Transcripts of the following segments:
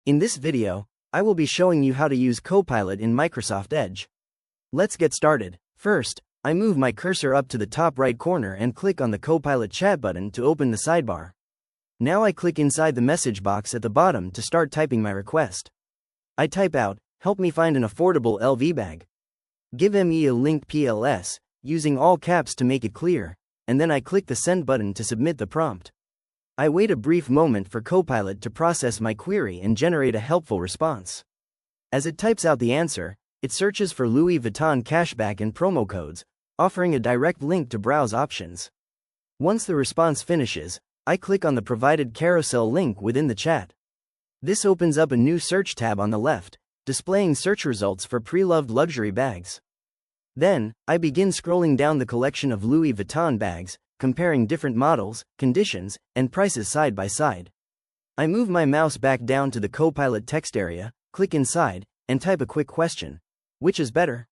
In this video, I will be showing you how to use Copilot in Microsoft Edge. Let's get started. First, I move my cursor up to the top right corner and click on the Copilot chat button to open the sidebar. Now I click inside the message box at the bottom to start typing my request. I type out, "Help me find an affordable LV bag. Give me a link PLS," using all caps to make it clear, and then I click the send button to submit the prompt. I wait a brief moment for Copilot to process my query and generate a helpful response. As it types out the answer, it searches for Louis Vuitton cashback and promo codes, offering a direct link to browse options. Once the response finishes, I click on the provided carousel link within the chat. This opens up a new search tab on the left, displaying search results for pre-loved luxury bags. Then, I begin scrolling down the collection of Louis Vuitton bags, comparing different models, conditions, and prices side by side. I move my mouse back down to the Copilot text area, click inside, and type a quick question. Which is better?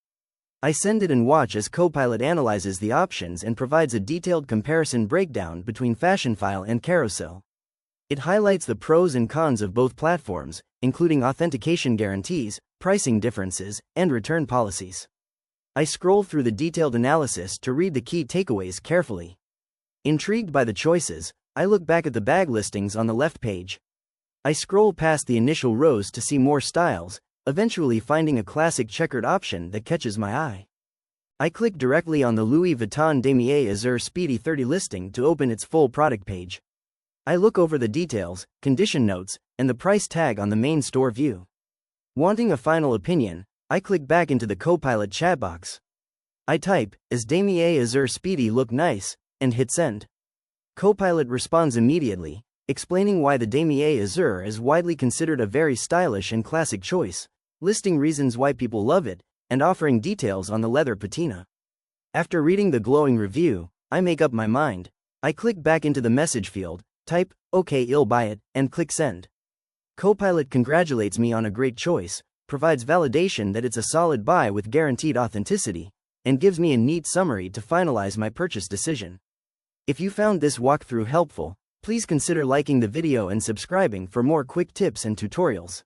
I send it and watch as Copilot analyzes the options and provides a detailed comparison breakdown between Fashionphile and Carousel. It highlights the pros and cons of both platforms, including authentication guarantees, pricing differences, and return policies. I scroll through the detailed analysis to read the key takeaways carefully. Intrigued by the choices, I look back at the bag listings on the left page. I scroll past the initial rows to see more styles, eventually finding a classic checkered option that catches my eye. I click directly on the Louis Vuitton Damier Azur Speedy 30 listing to open its full product page. I look over the details, condition notes, and the price tag on the main store view. Wanting a final opinion, I click back into the Copilot chat box. I type, "Is Damier Azur Speedy look nice?" and hit send. Copilot responds immediately, explaining why the Damier Azur is widely considered a very stylish and classic choice, listing reasons why people love it, and offering details on the leather patina. After reading the glowing review, I make up my mind. I click back into the message field, type, "Okay, I'll buy it," and click send. Copilot congratulates me on a great choice, provides validation that it's a solid buy with guaranteed authenticity, and gives me a neat summary to finalize my purchase decision. If you found this walkthrough helpful, please consider liking the video and subscribing for more quick tips and tutorials.